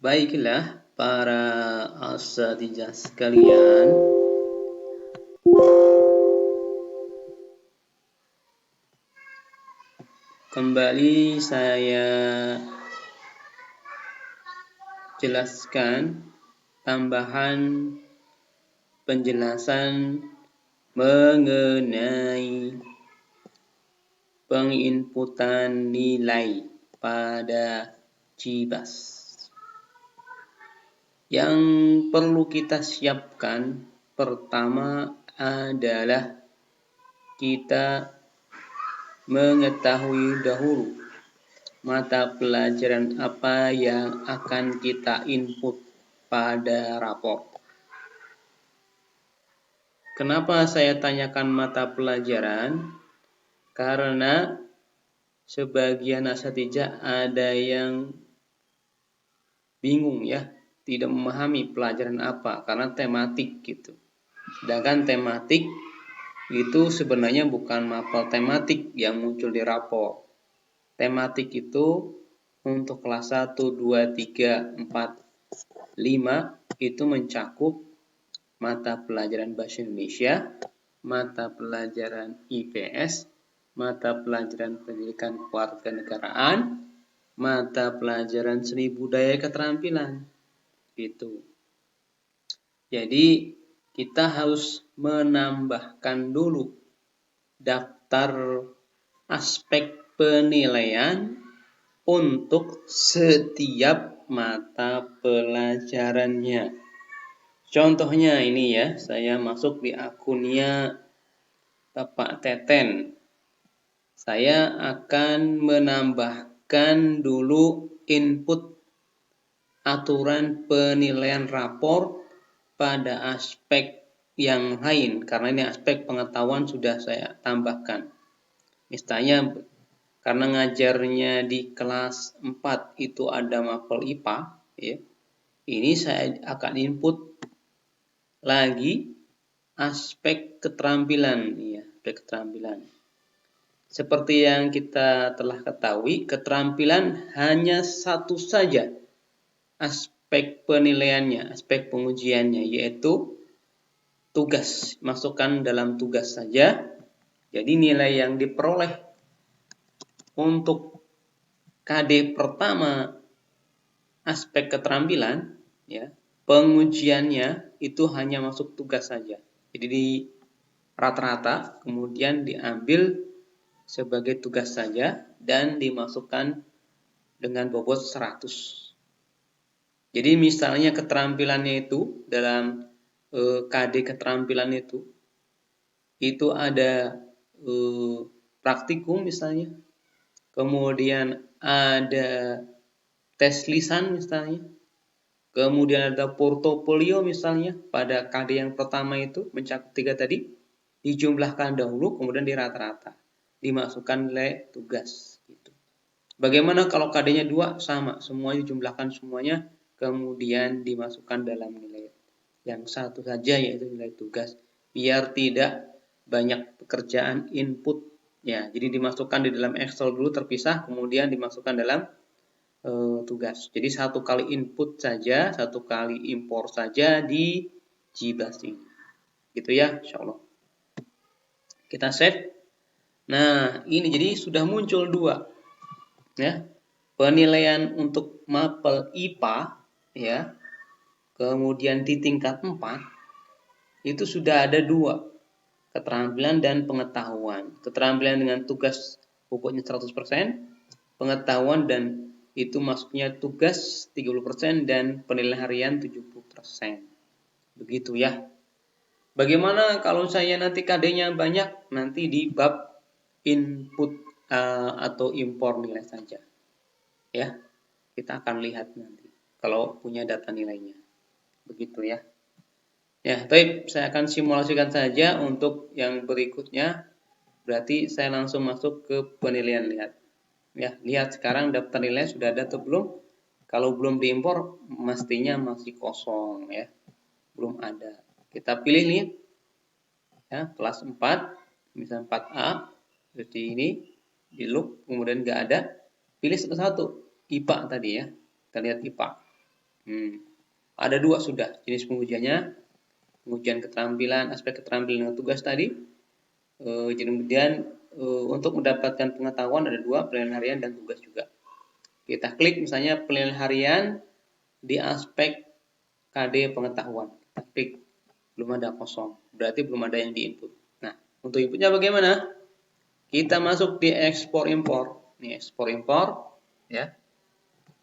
Baiklah para asatidz sekalian, kembali saya jelaskan tambahan penjelasan mengenai penginputan nilai pada JIBAS. Yang perlu kita siapkan pertama adalah kita mengetahui dahulu mata pelajaran apa yang akan kita input pada rapor. Kenapa saya tanyakan mata pelajaran? Karena sebagian asatidz ada yang bingung ya, tidak memahami pelajaran apa karena tematik gitu. Sedangkan tematik itu sebenarnya bukan mapel tematik yang muncul di rapor. Tematik itu untuk kelas 1, 2, 3, 4, 5 itu mencakup mata pelajaran Bahasa Indonesia, mata pelajaran IPS, mata pelajaran Pendidikan Kewarganegaraan, mata pelajaran Seni Budaya Keterampilan. Gitu. Jadi kita harus menambahkan dulu daftar aspek penilaian untuk setiap mata pelajarannya. Contohnya ini ya, saya masuk di akunnya Bapak Teten. Saya akan menambahkan dulu input aturan penilaian rapor pada aspek yang lain, karena ini aspek pengetahuan sudah saya tambahkan. Misalnya karena ngajarnya di kelas 4 itu ada mapel IPA, ya. Ini saya akan input lagi aspek keterampilan, ya, aspek keterampilan. Seperti yang kita telah ketahui, keterampilan hanya satu saja aspek penilaiannya, aspek pengujiannya, yaitu tugas. Masukkan dalam tugas saja. Jadi nilai yang diperoleh untuk KD pertama aspek keterampilan, ya, pengujiannya itu hanya masuk tugas saja. Jadi di rata-rata kemudian diambil sebagai tugas saja dan dimasukkan dengan bobot 100. Jadi misalnya keterampilannya itu dalam KD keterampilan itu ada praktikum misalnya, kemudian ada tes lisan misalnya, kemudian ada portofolio misalnya. Pada KD yang pertama itu mencakup 3 tadi, dijumlahkan dahulu kemudian dirata-rata, dimasukkan nilai tugas gitu. Bagaimana kalau KD-nya 2? Sama, semua dijumlahkan semuanya kemudian dimasukkan dalam nilai yang satu saja, yaitu nilai tugas, biar tidak banyak pekerjaan input ya. Jadi dimasukkan di dalam Excel dulu terpisah, kemudian dimasukkan dalam tugas. Jadi satu kali input saja, satu kali impor saja di JIBAS ini. Gitu ya, insyaallah. Kita save. Nah, ini jadi sudah muncul 2. Ya. Penilaian untuk mapel IPA ya. Kemudian di tingkat 4 itu sudah ada 2. Keterampilan dan pengetahuan. Keterampilan dengan tugas pokoknya 100%, pengetahuan dan itu masuknya tugas 30% dan penilaian harian 70%. Begitu ya. Bagaimana kalau saya nanti KD-nya banyak? Nanti di bab input atau impor nilai saja. Ya. Kita akan lihat nanti kalau punya data nilainya. Begitu ya. Ya, baik, saya akan simulasikan saja untuk yang berikutnya. Berarti saya langsung masuk ke penilaian, lihat. Ya, lihat sekarang daftar nilai sudah ada atau belum? Kalau belum diimpor, mestinya masih kosong ya. Belum ada. Kita pilih nih. Ya, kelas 4, misalnya 4A, seperti ini, di loop, kemudian nggak ada. Pilih satu-satu. IPA tadi ya. Kita lihat IPA. Ada 2 sudah jenis pengujiannya, pengujian keterampilan, aspek keterampilan dan tugas tadi. Kemudian untuk mendapatkan pengetahuan ada 2, penilaian harian dan tugas juga. Kita klik misalnya penilaian harian di aspek KD pengetahuan. Kita klik, belum ada kosong, berarti belum ada yang diinput. Nah, untuk inputnya bagaimana? Kita masuk di ekspor impor. Ini ekspor impor, ya.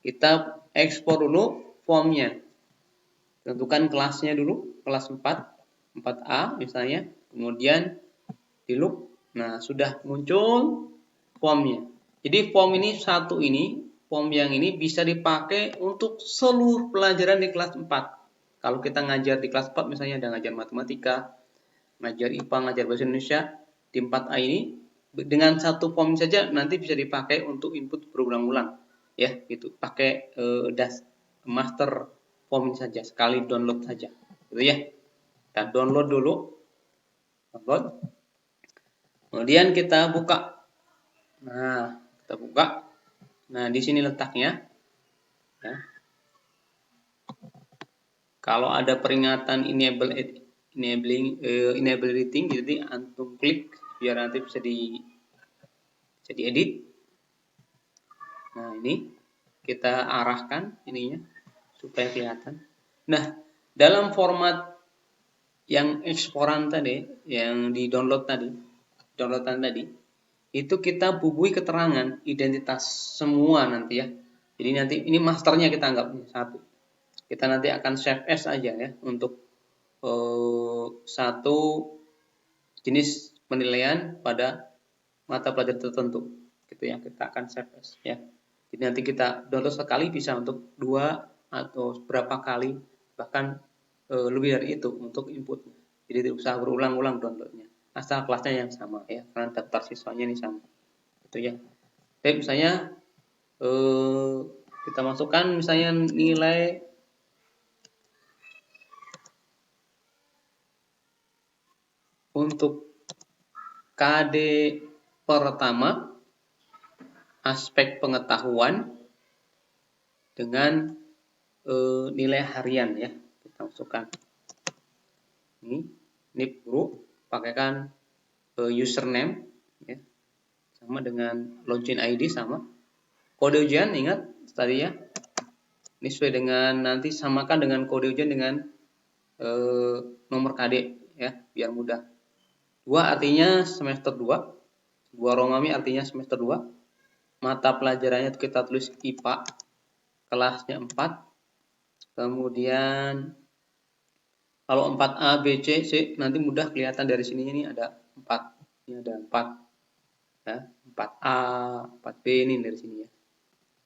Kita ekspor dulu formnya. Tentukan kelasnya dulu, kelas 4A misalnya, kemudian di loop. Nah, sudah muncul formnya. Jadi form ini form yang ini bisa dipakai untuk seluruh pelajaran di kelas 4. Kalau kita ngajar di kelas 4 misalnya ada ngajar matematika, ngajar IPA, ngajar bahasa Indonesia, di 4A ini dengan satu form saja nanti bisa dipakai untuk input program ulang. Ya, gitu. Pakai master form ini saja, sekali download saja. Gitu ya. Kita download dulu. Download. Kemudian kita buka. Nah, kita buka. Nah, di sini letaknya. Ya. Kalau ada peringatan enable editing, jadi antum klik biar nanti bisa diedit. Nah, ini kita arahkan ininya supaya kelihatan. Nah, dalam format yang eksporan tadi, yang di downloadan tadi, itu kita bubuhi keterangan identitas semua nanti ya. Jadi nanti ini masternya kita anggap satu. Kita nanti akan save as aja ya untuk satu jenis penilaian pada mata pelajaran tertentu. Gitu ya, kita akan save as ya. Jadi nanti kita download sekali bisa untuk 2 atau berapa kali, bahkan lebih dari itu untuk inputnya. Jadi tidak usah berulang-ulang downloadnya. Asal kelasnya yang sama ya, karena daftar siswanya ini sama. Gitu ya. Jadi misalnya kita masukkan misalnya nilai untuk KD pertama aspek pengetahuan dengan nilai harian ya, kita masukkan ini guru pakaikan username ya, sama dengan login ID sama kode ujian, ingat tadi ya, ini sesuai dengan nanti samakan dengan kode ujian dengan nomor KD ya, biar mudah. 2 artinya semester 2, 2 Romami artinya semester 2, mata pelajarannya kita tulis IPA, kelasnya 4, kemudian kalau 4A, B, C, C nanti mudah kelihatan dari sini, ini ada 4, ini ada 4 ya, 4A, 4B ini dari sini ya,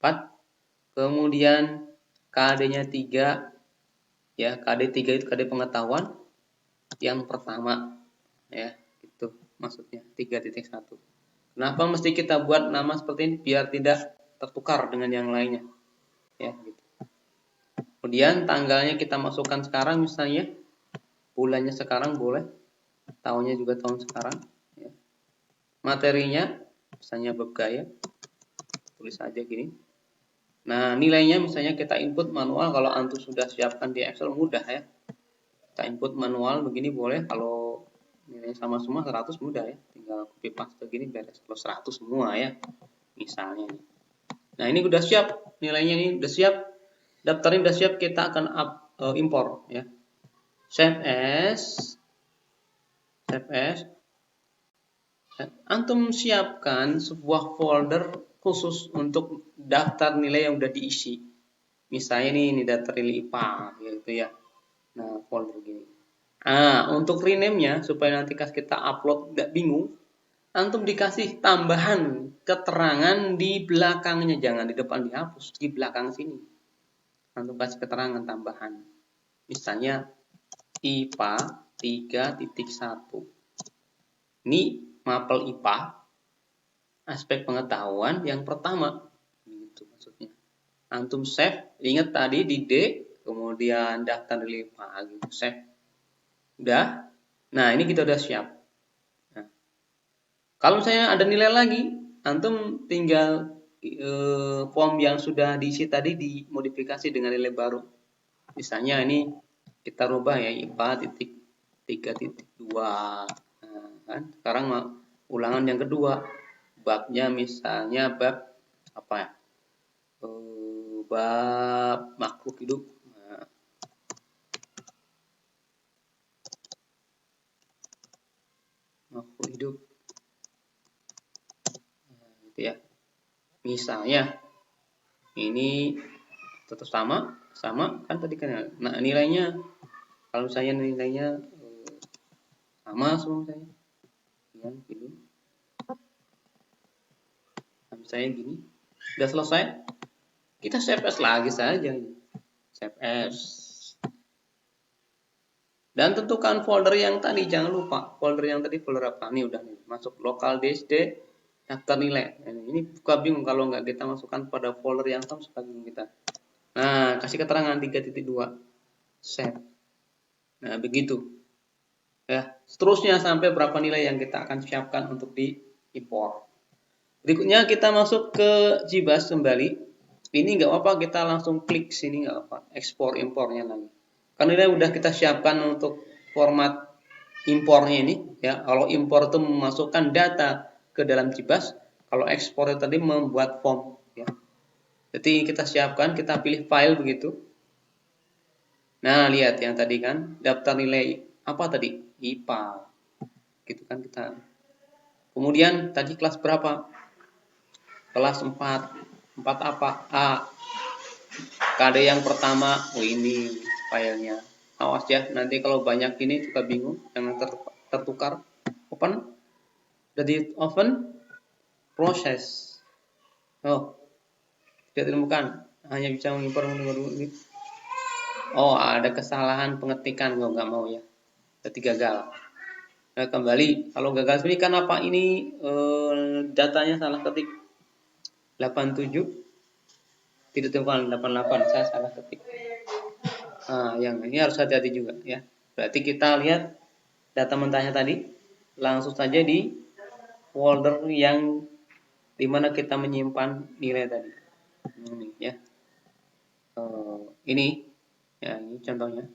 4, kemudian KD-nya 3 ya, KD 3 itu KD pengetahuan yang pertama ya, itu maksudnya 3.1. Kenapa mesti kita buat nama seperti ini? Biar tidak tertukar dengan yang lainnya ya, gitu. Kemudian tanggalnya kita masukkan sekarang misalnya, bulannya sekarang boleh, tahunnya juga tahun sekarang ya. Materinya misalnya bab gaya, tulis aja gini. Nah, nilainya misalnya kita input manual, kalau antum sudah siapkan di Excel mudah ya. Kita input manual begini boleh, kalau nilainya sama semua 100 mudah ya, tinggal copy paste gini beres, kalau 100 semua ya misalnya. Nah, ini udah siap nilainya, ini udah siap, daftarnya udah siap, kita akan impor ya. Save as. Antum siapkan sebuah folder khusus untuk daftar nilai yang udah diisi. Misalnya ini daftar nilai IPA gitu ya. Nah, folder gini. Untuk rename-nya supaya nanti pas kita upload tidak bingung, antum dikasih tambahan keterangan di belakangnya, jangan di depan dihapus, di belakang sini. Antum kasih keterangan tambahan. Misalnya IPA 3.1. Ini mapel IPA aspek pengetahuan yang pertama. Gitu maksudnya. Antum save, ingat tadi di D, kemudian daftar nilai IPA gitu, save. Udah. Nah, ini kita udah siap. Nah, kalau misalnya ada nilai lagi, antum tinggal form yang sudah diisi tadi dimodifikasi dengan nilai baru. Misalnya ini kita rubah ya IPA titik 3.2. Nah, kan sekarang ulangan yang kedua, babnya misalnya bab apa ya? Bab makhluk hidup. Nah, makhluk hidup. Nah, gitu ya. Misalnya ini tetap sama kan tadi kan. Nah, nilainya kalau misalnya nilainya sama semua misalnya. Ya, gitu. Nah, misalnya gini. Udah selesai. Kita save as lagi saja. Save as. Dan tentukan folder yang tadi, jangan lupa folder yang tadi folder apa? Ini udah nih, masuk lokal DSD daftar nilai. Ini suka bingung kalau nggak kita masukkan pada folder yang sama, suka bingung kita. Nah, kasih keterangan 3.2 save. Nah, begitu. Ya, seterusnya sampai berapa nilai yang kita akan siapkan untuk diimpor. Berikutnya kita masuk ke JBoss kembali. Ini nggak apa, kita langsung klik sini nggak apa, ekspor impornya lagi. Karena ini udah kita siapkan untuk format impornya ini ya. Kalau impor itu memasukkan data ke dalam JBoss, kalau ekspor tadi membuat form ya. Jadi kita siapkan, kita pilih file begitu. Nah, lihat yang tadi kan daftar nilai apa tadi? IPA. Gitu kan kita. Kemudian tadi kelas berapa? Kelas 4. 4 apa? A. KD yang pertama, ini filenya. Awas ya, nanti kalau banyak ini juga bingung, jangan tertukar. Open, jadi open, proses. Oh, tidak ditemukan, hanya bisa mengimpor ini. Oh, ada kesalahan pengetikan, gue nggak mau ya, jadi gagal. Nah, kembali, kalau gagal ini kan apa ini datanya salah ketik 87. Tidak ditemukan 88, saya salah ketik. Nah, yang ini harus hati-hati juga ya. Berarti kita lihat data mentahnya tadi, langsung saja di folder yang dimana kita menyimpan nilai tadi. Ini ya. Ini ya, ini contohnya.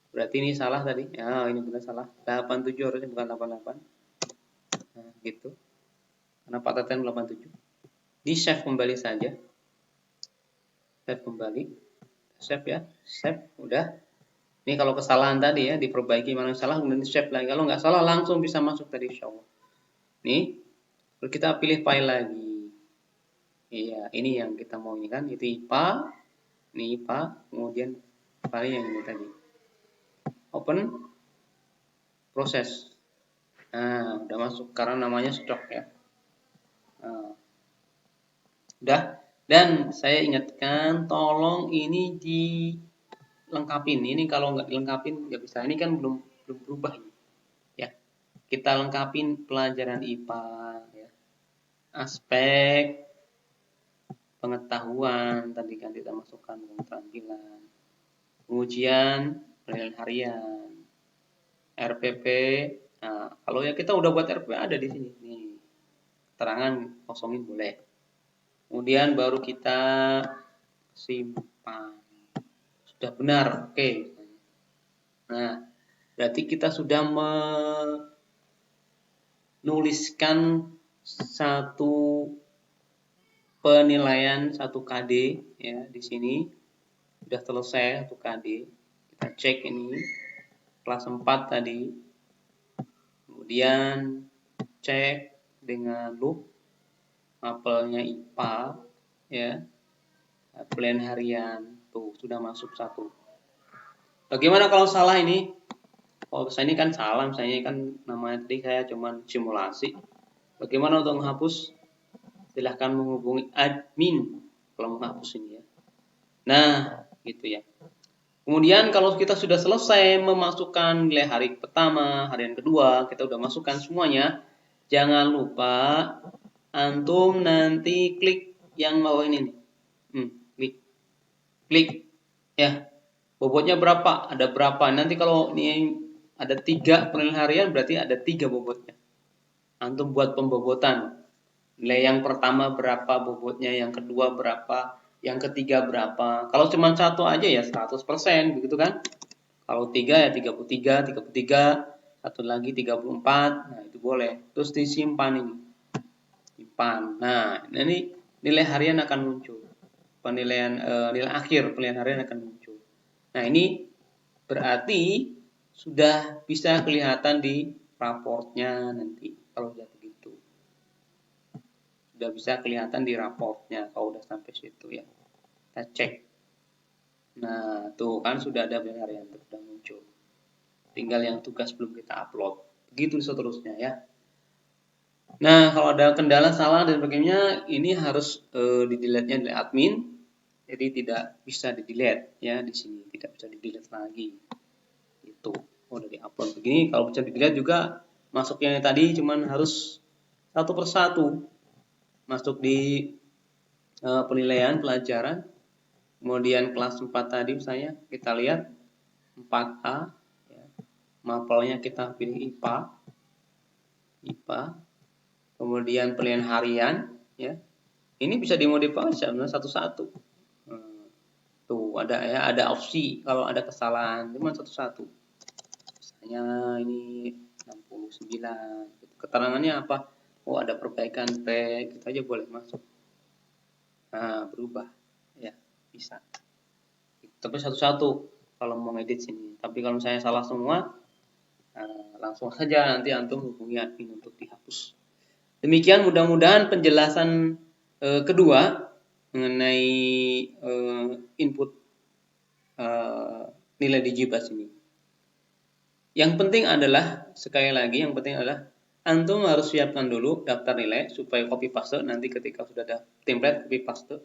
Berarti ini salah tadi. Ya, ini benar salah. 87 harusnya bukan 88. Nah, gitu. Karena Pak Teten 87. Di save kembali saja. Save kembali. Save ya. Save udah. Ini kalau kesalahan tadi ya, diperbaiki mana salah, kemudian di save lagi. Kalau nggak salah langsung bisa masuk tadi insya Allah. Nih, kita pilih file lagi. Iya, ini yang kita mau ini kan, itu IPA. Ini IPA, kemudian file yang ini tadi. Open, proses. Nah, udah masuk karena namanya stok ya. Nah, udah. Dan saya ingatkan, tolong ini dilengkapin. Ini kalau nggak dilengkapin nggak bisa. Ini kan belum berubah ini. Ya, kita lengkapin pelajaran IPA. Ya. Aspek pengetahuan tadi kan kita masukkan keterampilan. Pengujian penilaian harian. RPP. Nah, kalau ya kita udah buat RPP ada di sini. Nih, keterangan kosongin boleh. Kemudian baru kita simpan. Sudah benar, oke. Nah, berarti kita sudah menuliskan satu penilaian 1 KD ya di sini. Sudah selesai 1 KD. Kita cek ini kelas 4 tadi. Kemudian cek dengan loop mapelnya IPA ya, plan harian tuh sudah masuk 1. Bagaimana kalau salah ini? Oh, saya ini kan salah, misalnya kan namanya tadi saya cuman simulasi. Bagaimana untuk menghapus? Silahkan menghubungi admin kalau menghapus ini ya. Nah, gitu ya. Kemudian kalau kita sudah selesai memasukkan nilai hari pertama, harian kedua, kita udah masukkan semuanya. Jangan lupa antum nanti klik yang bawah ini nih. Klik ya. Bobotnya berapa? Ada berapa? Nanti kalau ini ada 3 penilaian harian berarti ada 3 bobotnya. Antum buat pembobotan. Nilai yang pertama berapa bobotnya, yang kedua berapa, Yang ketiga berapa? Kalau cuma satu aja ya 100%, begitu kan? Kalau 3 ya 33, satu lagi 34, nah itu boleh. Terus disimpan ini. Simpan. Nah, ini nilai harian akan muncul. Nilai akhir penilaian harian akan muncul. Nah, ini berarti sudah bisa kelihatan di raportnya nanti kalau sudah begitu. Sudah bisa kelihatan di raportnya kalau udah sampai situ ya. Kita cek. Nah, tuh kan sudah ada penilaian harian sudah muncul. Tinggal yang tugas belum kita upload. Begitu seterusnya ya. Nah, kalau ada kendala, salah dan sebagainya, ini harus di-delete-nya oleh admin. Jadi tidak bisa di-delete ya di sini, tidak bisa di-delete lagi. Itu udah di-upload begini. Kalau bisa di-delete juga masuknya tadi cuman harus satu persatu. Masuk di penilaian pelajaran. Kemudian kelas 4 tadi misalnya kita lihat 4A ya. Mapelnya kita pilih IPA. Kemudian penilaian harian ya. Ini bisa dimodifikasi sebenarnya satu-satu. Tuh ada ya, ada opsi kalau ada kesalahan cuma satu-satu. Misalnya ini 69. Keterangannya apa? Oh, ada perbaikan tag, gitu aja boleh masuk. Nah, berubah. Ya, bisa. Tapi satu-satu kalau mau ngedit sini. Tapi kalau misalnya salah semua, langsung saja nanti antum hubungi admin untuk dihapus. Demikian mudah-mudahan penjelasan kedua mengenai input nilai Digibas ini. Yang penting adalah, sekali lagi yang penting adalah antum harus siapkan dulu daftar nilai supaya copy paste nanti ketika sudah ada template copy paste.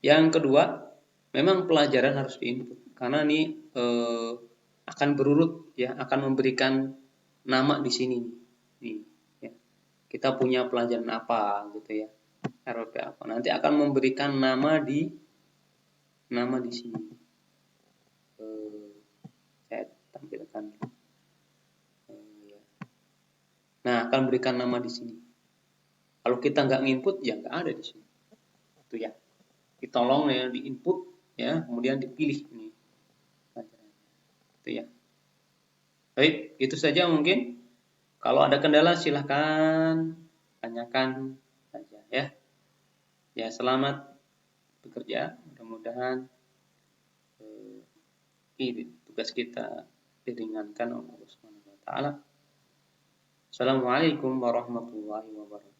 Yang kedua, memang pelajaran harus diinput karena ini akan berurut ya, akan memberikan nama di sini nih ya. Kita punya pelajaran apa gitu ya, RWP apa, nanti akan memberikan nama di sini. Saya tampilkan. Nah, akan berikan nama di sini. Kalau kita nggak nginput, ya nggak ada di sini. Itu ya. Ditolong ya, di input ya, kemudian dipilih ini. Itu ya. Baik, itu saja mungkin. Kalau ada kendala silahkan tanyakan saja ya. Ya, selamat bekerja. Mudah-mudahan tugas kita diringankan oleh Allah Subhanahu wa taala. Assalamualaikum warahmatullahi wabarakatuh.